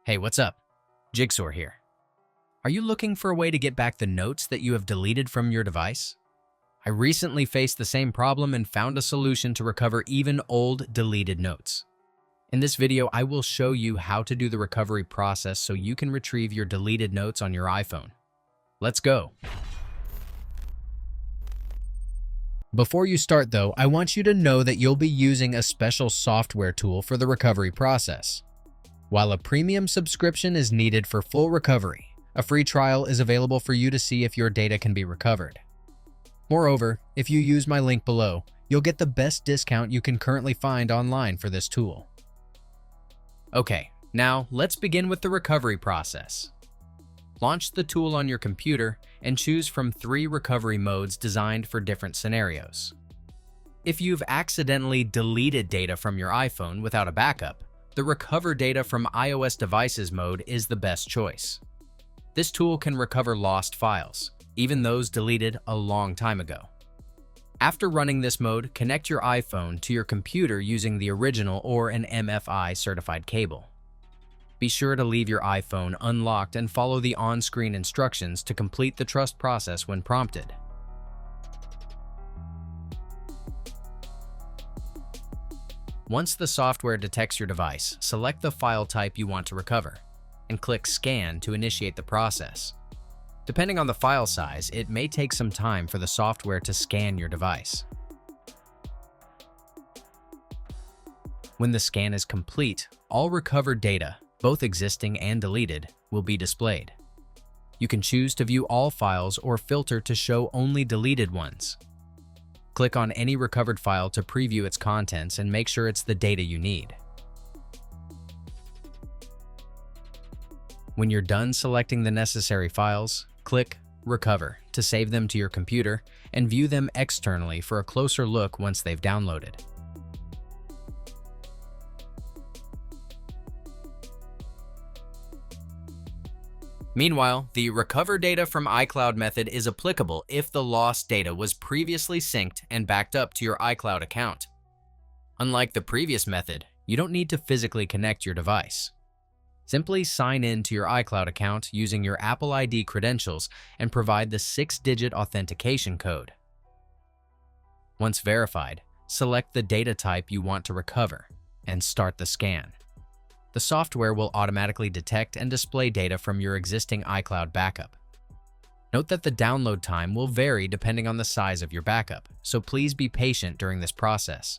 Hey, what's up? Jigxor here. Are you looking for a way to get back the notes that you have deleted from your device? I recently faced the same problem and found a solution to recover even old deleted notes. In this video, I will show you how to do the recovery process so you can retrieve your deleted notes on your iPhone. Let's go. Before you start though, I want you to know that you'll be using a special software tool for the recovery process. While a premium subscription is needed for full recovery, a free trial is available for you to see if your data can be recovered. Moreover, if you use my link below, you'll get the best discount you can currently find online for this tool. Okay, now let's begin with the recovery process. Launch the tool on your computer and choose from 3 recovery modes designed for different scenarios. If you've accidentally deleted data from your iPhone without a backup, the Recover Data from iOS Devices mode is the best choice. This tool can recover lost files, even those deleted a long time ago. After running this mode, connect your iPhone to your computer using the original or an MFI certified cable. Be sure to leave your iPhone unlocked and follow the on-screen instructions to complete the trust process when prompted. Once the software detects your device, select the file type you want to recover and click Scan to initiate the process. Depending on the file size, it may take some time for the software to scan your device. When the scan is complete, all recovered data, both existing and deleted, will be displayed. You can choose to view all files or filter to show only deleted ones. Click on any recovered file to preview its contents and make sure it's the data you need. When you're done selecting the necessary files, click Recover to save them to your computer and view them externally for a closer look once they've downloaded. Meanwhile, the Recover Data from iCloud method is applicable if the lost data was previously synced and backed up to your iCloud account. Unlike the previous method, you don't need to physically connect your device. Simply sign in to your iCloud account using your Apple ID credentials and provide the 6-digit authentication code. Once verified, select the data type you want to recover and start the scan. The software will automatically detect and display data from your existing iCloud backup. Note that the download time will vary depending on the size of your backup, so please be patient during this process.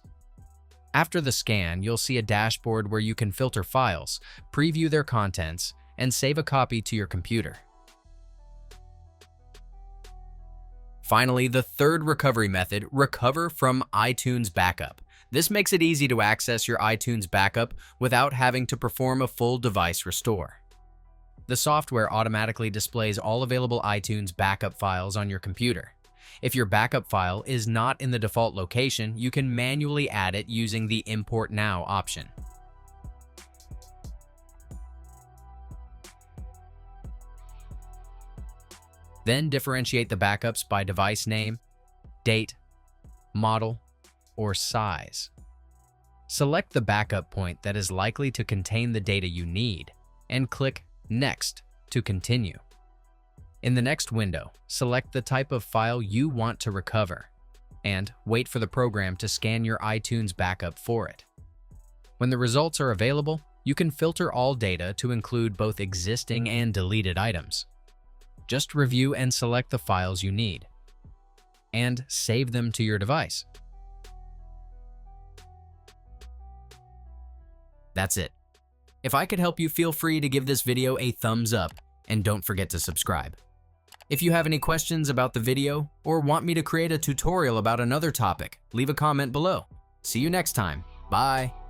After the scan, you'll see a dashboard where you can filter files, preview their contents, and save a copy to your computer. Finally, the third recovery method, Recover from iTunes Backup. This makes it easy to access your iTunes backup without having to perform a full device restore. The software automatically displays all available iTunes backup files on your computer. If your backup file is not in the default location, you can manually add it using the Import Now option. Then differentiate the backups by device name, date, model, or size. Select the backup point that is likely to contain the data you need and click Next to continue. In the next window, select the type of file you want to recover and wait for the program to scan your iTunes backup for it. When the results are available, you can filter all data to include both existing and deleted items. Just review and select the files you need and save them to your device. That's it. If I could help you, feel free to give this video a thumbs up and don't forget to subscribe. If you have any questions about the video or want me to create a tutorial about another topic, leave a comment below. See you next time. Bye.